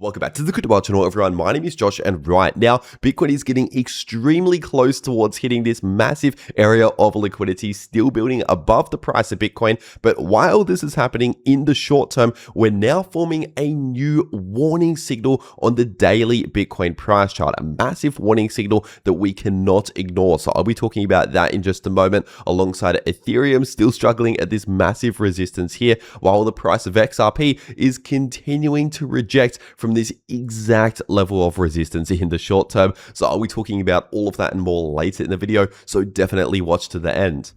Welcome back to the cryptowrld channel, everyone. My name is Josh, and right now, Bitcoin is getting extremely close towards hitting this massive area of liquidity, still building above the price of Bitcoin. But while this is happening in the short term, we're now forming a new warning signal on the daily Bitcoin price chart, a massive warning signal that we cannot ignore. So I'll be talking about that in just a moment, alongside Ethereum still struggling at this massive resistance here, while the price of XRP is continuing to reject from this exact level of resistance in the short term. So I'll be talking about all of that and more later in the video, so definitely watch to the end.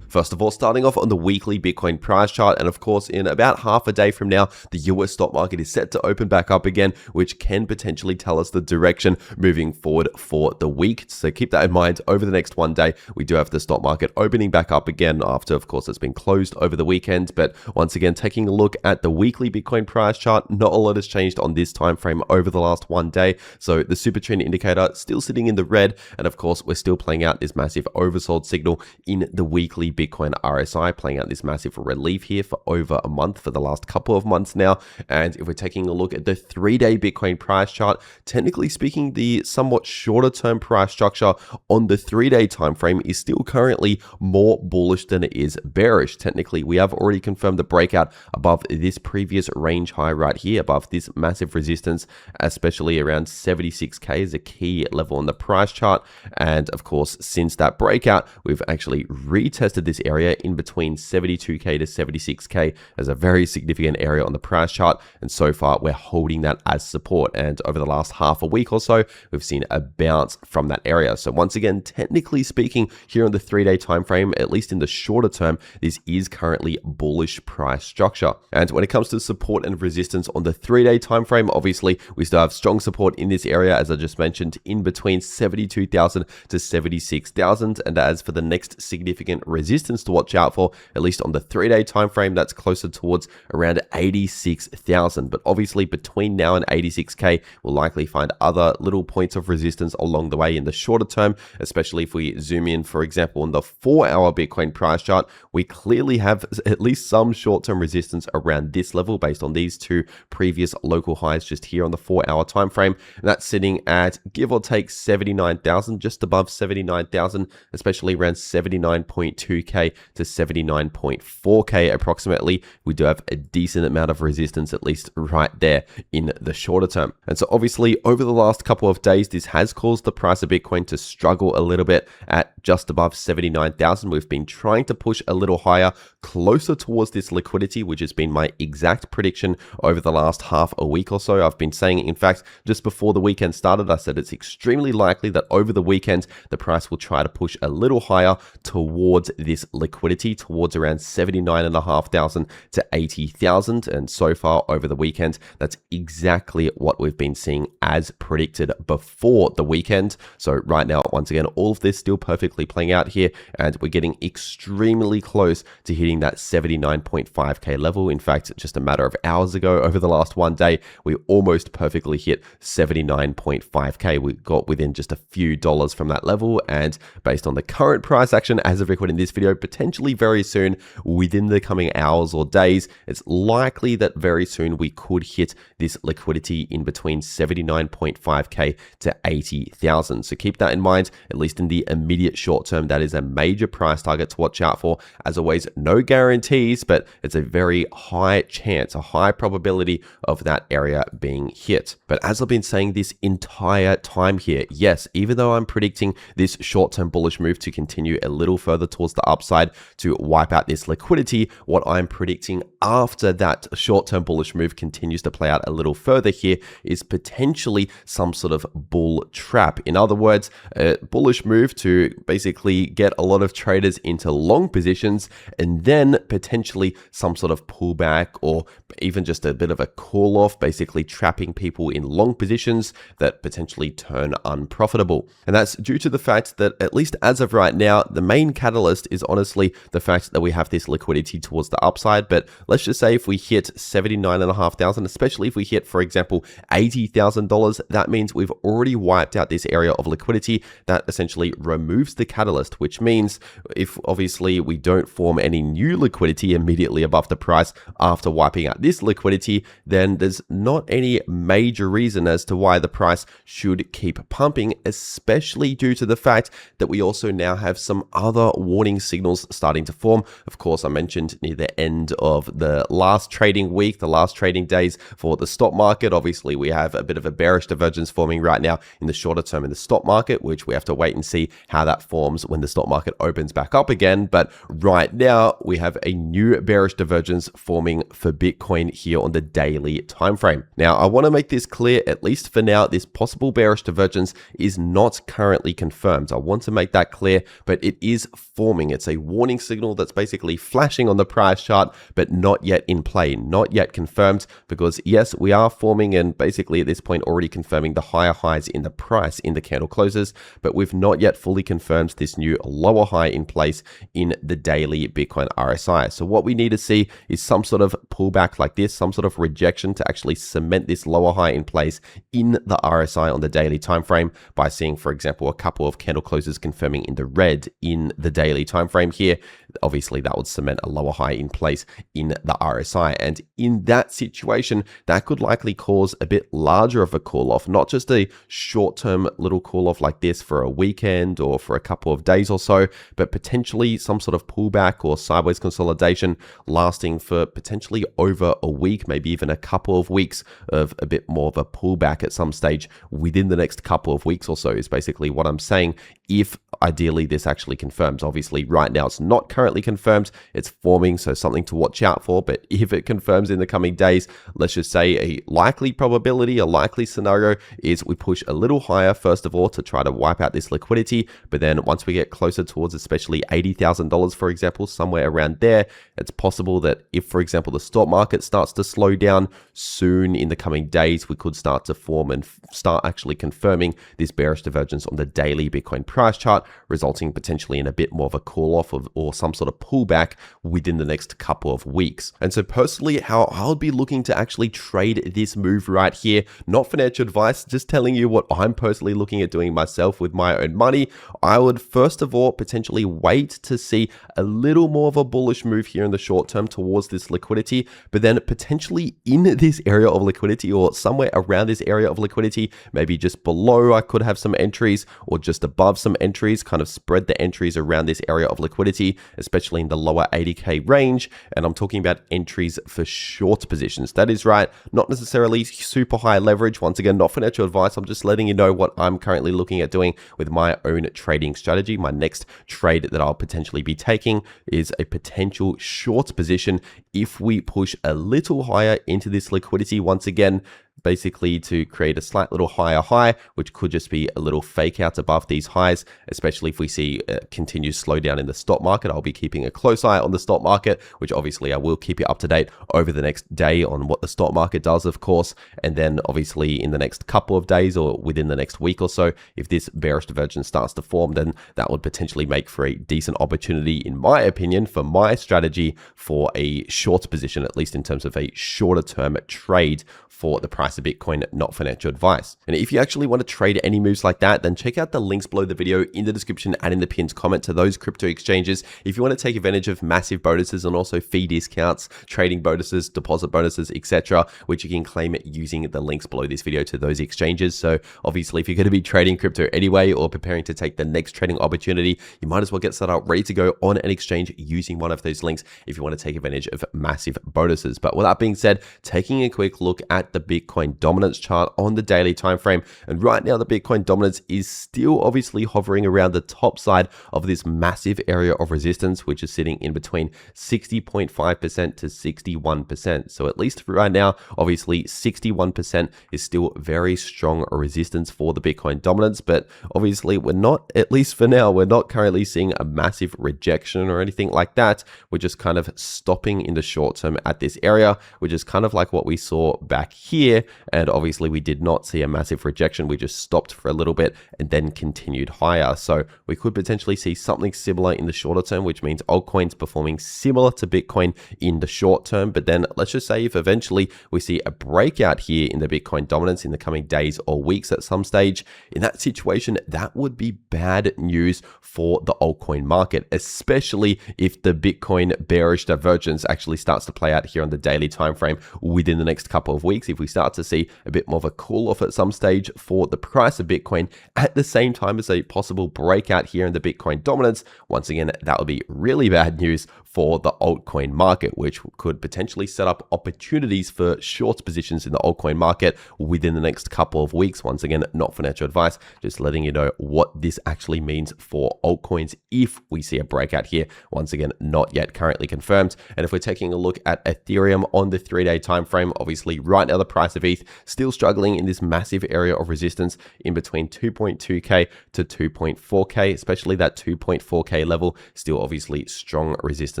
First of all, starting off on the weekly Bitcoin price chart, and of course, in about half a day from now, the US stock market is set to open back up again, which can potentially tell us the direction moving forward for the week. So keep that in mind. Over the next one day, we do have the stock market opening back up again after, of course, it's been closed over the weekend. But once again, taking a look at the weekly Bitcoin price chart, not a lot has changed on this time frame over the last one day. So the super trend indicator still sitting in the red, and of course, we're still playing out this massive oversold signal in the weekly Bitcoin RSI, playing out this massive relief here for over a month, for the last couple of months now. And if we're taking a look at the 3-day Bitcoin price chart, technically speaking, the somewhat shorter term price structure on the 3-day time frame is still currently more bullish than it is bearish. Technically, we have already confirmed the breakout above this previous range high right here, above this massive resistance, especially around 76k is a key level on the price chart. And of course, since that breakout, we've actually retested this area in between 72k to 76k as a very significant area on the price chart, and so far we're holding that as support. And over the last half a week or so, we've seen a bounce from that area. So once again, technically speaking, here on the 3-day time frame, at least in the shorter term, this is currently bullish price structure. And when it comes to support and resistance on the 3-day time frame, obviously we still have strong support in this area, as I just mentioned, in between 72,000 to 76,000. And as for the next significant resistance to watch out for, at least on the 3-day time frame, that's closer towards around 86,000. But obviously between now and 86k, we'll likely find other little points of resistance along the way in the shorter term, especially if we zoom in, for example, on the 4-hour Bitcoin price chart. We clearly have at least some short-term resistance around this level based on these two previous local highs just here on the 4-hour time frame, and that's sitting at give or take 79,000, just above 79,000, especially around 79.2k to 79.4k approximately. We do have a decent amount of resistance, at least right there in the shorter term. And so obviously over the last couple of days, this has caused the price of Bitcoin to struggle a little bit at just above 79,000. We've been trying to push a little higher, closer towards this liquidity, which has been my exact prediction over the last half a week or so. I've been saying, in fact, just before the weekend started, I said it's extremely likely that over the weekend, the price will try to push a little higher towards this liquidity, towards around 79,500 to 80,000. And so far over the weekend, that's exactly what we've been seeing as predicted before the weekend. So right now, once again, all of this still perfectly playing out here, and we're getting extremely close to hitting that 79.5k level. In fact, just a matter of hours ago, over the last one day, we almost perfectly hit 79.5k. We got within just a few dollars from that level, and based on the current price action as of recording this video, potentially very soon, within the coming hours or days, it's likely that very soon we could hit this liquidity in between 79.5k to 80,000. So keep that in mind, at least in the immediate short term. That is a major price target to watch out for. As always, no guarantees, but it's a very high chance, a high probability of that area being hit. But as I've been saying this entire time here, yes, even though I'm predicting this short-term bullish move to continue a little further towards the upside to wipe out this liquidity, what I'm predicting after that short-term bullish move continues to play out a little further here is potentially some sort of bull trap. In other words, a bullish move to basically get a lot of traders into long positions, and then potentially some sort of pullback or even just a bit of a call off, basically trapping people in long positions that potentially turn unprofitable. And that's due to the fact that, at least as of right now, the main catalyst is is honestly the fact that we have this liquidity towards the upside. But let's just say if we hit 79,500, especially if we hit, for example, $80,000, that means we've already wiped out this area of liquidity. That essentially removes the catalyst, which means if obviously we don't form any new liquidity immediately above the price after wiping out this liquidity, then there's not any major reason as to why the price should keep pumping, especially due to the fact that we also now have some other warning signals starting to form. Of course, I mentioned near the end of the last trading week, the last trading days for the stock market, obviously we have a bit of a bearish divergence forming right now in the shorter term in the stock market, which we have to wait and see how that forms when the stock market opens back up again. But right now we have a new bearish divergence forming for Bitcoin here on the daily time frame. Now, I want to make this clear, at least for now, this possible bearish divergence is not currently confirmed. I want to make that clear, but it is forming. It's a warning signal that's basically flashing on the price chart, but not yet in play, not yet confirmed, because yes, we are forming and basically at this point already confirming the higher highs in the price in the candle closes, but we've not yet fully confirmed this new lower high in place in the daily Bitcoin RSI. So what we need to see is some sort of pullback like this, some sort of rejection to actually cement this lower high in place in the RSI on the daily time frame by seeing, for example, a couple of candle closes confirming in the red in the daily time frame here. Obviously, that would cement a lower high in place in the RSI. And in that situation, that could likely cause a bit larger of a cool off, not just a short-term little cool off like this for a weekend or for a couple of days or so, but potentially some sort of pullback or sideways consolidation lasting for potentially over a week, maybe even a couple of weeks of a bit more of a pullback at some stage within the next couple of weeks or so is basically what I'm saying. If ideally this actually confirms, obviously right now it's not currently confirmed, it's forming, so something to watch out for. But if it confirms in the coming days, let's just say a likely probability, a likely scenario is we push a little higher first of all to try to wipe out this liquidity, but then once we get closer towards especially $80,000, for example, somewhere around there, it's possible that if, for example, the stock market starts to slow down soon in the coming days, we could start to form and start actually confirming this bearish divergence on the daily Bitcoin price chart, resulting potentially in a bit more of a cool off or some sort of pullback within the next couple of weeks. And so personally, how I'll be looking to actually trade this move right here, not financial advice, just telling you what I'm personally looking at doing myself with my own money. I would first of all potentially wait to see a little more of a bullish move here in the short term towards this liquidity, but then potentially in this area of liquidity or somewhere around this area of liquidity, maybe just below I could have some entries or just above some entries, kind of spread the entries around this area of liquidity, especially in the lower 80K range. And I'm talking about entries for short positions. That is right, not necessarily super high leverage. Once again, not financial advice. I'm just letting you know what I'm currently looking at doing with my own trading strategy. My next trade that I'll potentially be taking is a potential short position if we push a little higher into this liquidity once again, basically to create a slight little higher high, which could just be a little fake out above these highs, especially if we see a continued slowdown in the stock market. I'll be keeping a close eye on the stock market, which obviously I will keep you up to date over the next day on what the stock market does, of course. And then obviously in the next couple of days or within the next week or so, if this bearish divergence starts to form, then that would potentially make for a decent opportunity, in my opinion, for my strategy for a short position, at least in terms of a shorter term trade for the price of Bitcoin, not financial advice. And if you actually want to trade any moves like that, then check out the links below the video in the description and in the pinned comment to those crypto exchanges. If you want to take advantage of massive bonuses and also fee discounts, trading bonuses, deposit bonuses, etc., which you can claim using the links below this video to those exchanges. So obviously, if you're going to be trading crypto anyway or preparing to take the next trading opportunity, you might as well get set up ready to go on an exchange using one of those links if you want to take advantage of massive bonuses. But with that being said, taking a quick look at the Bitcoin dominance chart on the daily time frame, and right now the Bitcoin dominance is still obviously hovering around the top side of this massive area of resistance, which is sitting in between 60.5% to 61%. So at least right now, obviously 61% is still very strong resistance for the Bitcoin dominance, but obviously we're not, at least for now, we're not currently seeing a massive rejection or anything like that. We're just kind of stopping in the short term at this area, which is kind of like what we saw back here and obviously we did not see a massive rejection. We just stopped for a little bit and then continued higher. So we could potentially see something similar in the shorter term, which means altcoins performing similar to Bitcoin in the short term. But then let's just say if eventually we see a breakout here in the Bitcoin dominance in the coming days or weeks at some stage, in that situation, that would be bad news for the altcoin market, especially if the Bitcoin bearish divergence actually starts to play out here on the daily time frame within the next couple of weeks. If we start to see a bit more of a cool off at some stage for the price of Bitcoin at the same time as a possible breakout here in the Bitcoin dominance, once again, that would be really bad news for the altcoin market, which could potentially set up opportunities for short positions in the altcoin market within the next couple of weeks. Once again, not financial advice, just letting you know what this actually means for altcoins if we see a breakout here. Once again, not yet currently confirmed. And if we're taking a look at Ethereum on the 3-day time frame, obviously right now the price of ETH still struggling in this massive area of resistance in between 2.2k to 2.4k, especially that 2.4k level, still obviously strong resistance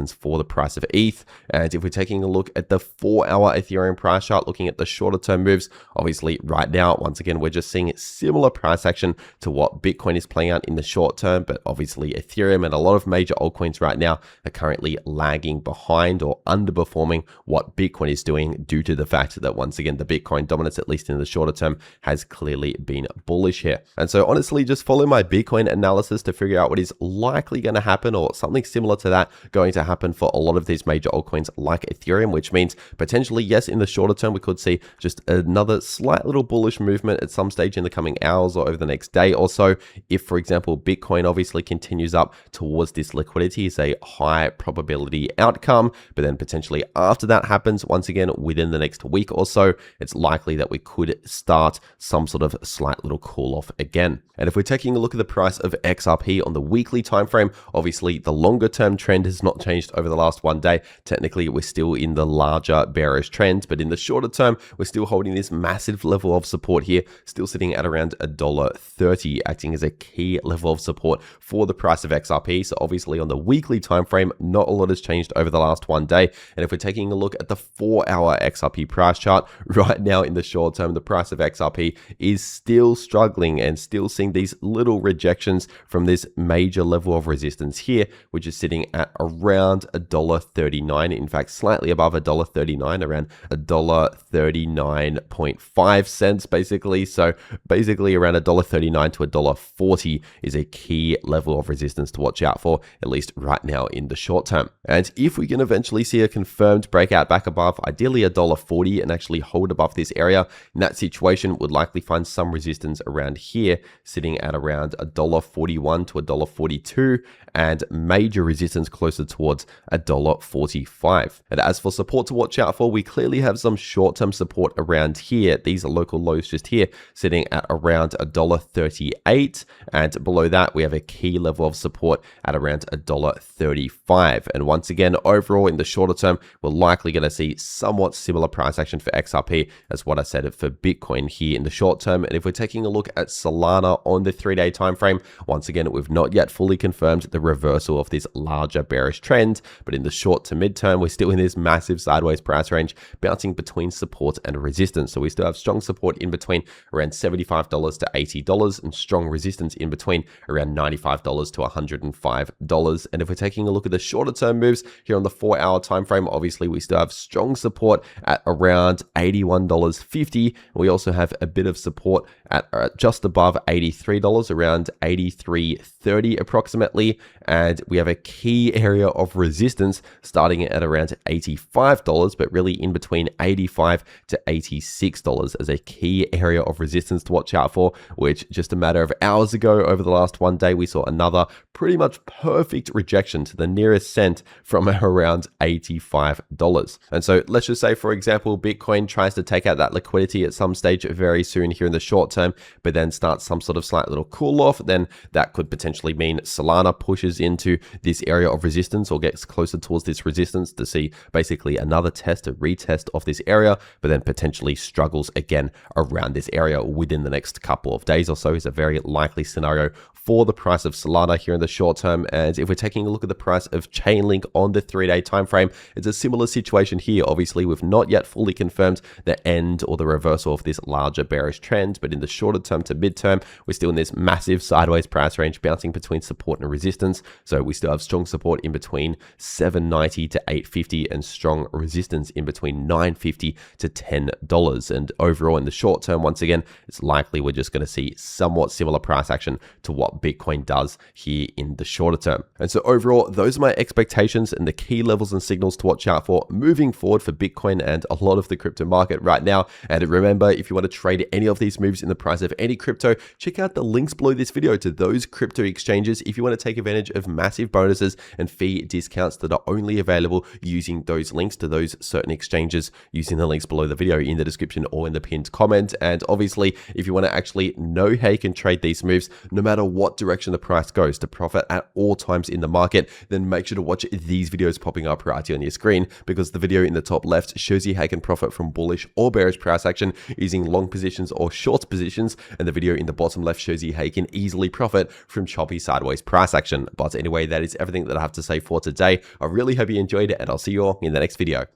for the price of ETH. And if we're taking a look at the 4-hour Ethereum price chart, looking at the shorter term moves, obviously right now, once again, we're just seeing similar price action to what Bitcoin is playing out in the short term, but obviously Ethereum and a lot of major altcoins right now are currently lagging behind or underperforming what Bitcoin is doing due to the fact that once again, the Bitcoin dominance, at least in the shorter term, has clearly been bullish here. And so honestly, just follow my Bitcoin analysis to figure out what is likely going to happen or something similar to that going to happen for a lot of these major altcoins like Ethereum, which means potentially, yes, in the shorter term, we could see just another slight little bullish movement at some stage in the coming hours or over the next day or so. If, for example, Bitcoin obviously continues up towards this liquidity, is a high probability outcome, but then potentially after that happens, once again, within the next week or so, it's likely that we could start some sort of slight little cool off again. And if we're taking a look at the price of XRP on the weekly time frame, obviously the longer term trend has not changed over the last 1 day. Technically, we're still in the larger bearish trend, but in the shorter term, we're still holding this massive level of support here, still sitting at around $1.30, acting as a key level of support for the price of XRP. So obviously on the weekly time frame, not a lot has changed over the last 1 day. And if we're taking a look at the 4-hour XRP price chart, right now in the short term, the price of XRP is still struggling and still seeing these little rejections from this major level of resistance here, which is sitting at around $1.39. In fact, slightly above $1.39, around $1.39.5 cents basically. So basically around $1.39 to $1.40 is a key level of resistance to watch out for, at least right now in the short term. And if we can eventually see a confirmed breakout back above, ideally $1.40, and actually hold above this area, in that situation would likely find some resistance around here, sitting at around $1.41 to $1.42, and major resistance closer towards $1.45. And as for support to watch out for, we clearly have some short-term support around here. These are local lows just here, sitting at around $1.38, and below that we have a key level of support at around $1.35. And once again, overall in the shorter term, we're likely going to see somewhat similar price action for XRP as what I said for Bitcoin here in the short term. And if we're taking a look at Solana on the 3-day time frame, once again, we've not yet fully confirmed the reversal of this larger bearish trend, but in the short to mid-term, we're still in this massive sideways price range, bouncing between support and resistance. So we still have strong support in between around $75 to $80, and strong resistance in between around $95 to $105. And if we're taking a look at the shorter term moves here on the 4-hour time frame, obviously we still have strong support at around $81.50. We also have a bit of support at just above $83, around $83.30 approximately, and we have a key area of resistance starting at around $85, but really in between $85 to $86 as a key area of resistance to watch out for, which just a matter of hours ago over the last 1 day, we saw another pretty much perfect rejection to the nearest cent from around $85. And so let's just say, for example, Bitcoin tries to take out that liquidity at some stage very soon here in the short term, but then starts some sort of slight little cool off, then that could potentially mean Solana pushes into this area of resistance or gets closer towards this resistance to see basically another test, a retest of this area, but then potentially struggles again around this area within the next couple of days or so is a very likely scenario for the price of Solana here in the short term. And if we're taking a look at the price of Chainlink on the 3-day time frame, it's a similar situation here. Obviously, we've not yet fully confirmed the end or the reversal of this larger bearish trend, but in the shorter term to midterm, we're still in this massive sideways price range bouncing between support and resistance. So we still have strong support in between 790 to 850 and strong resistance in between 950 to $10. And overall in the short term, once again, it's likely we're just going to see somewhat similar price action to what Bitcoin does here in the shorter term. And so overall, those are my expectations and the key levels and signals to watch out for moving forward for Bitcoin and a lot of the crypto market right now. And remember, if you want to trade any of these moves in the price of any crypto, check out the links below this video to those crypto exchanges if you want to take advantage of massive bonuses and fee discounts that are only available using those links to those certain exchanges using the links below the video in the description or in the pinned comment. And obviously, if you want to actually know how you can trade these moves, no matter what direction the price goes to profit at all times in the market, then make sure to watch these videos popping up right here on your screen, because the video in the top left shows you how you can profit from bullish or bearish price action using long positions or short positions, and the video in the bottom left shows you how you can easily profit from choppy sideways price action. But anyway, that is everything that I have to say for today. I really hope you enjoyed it, and I'll see you all in the next video.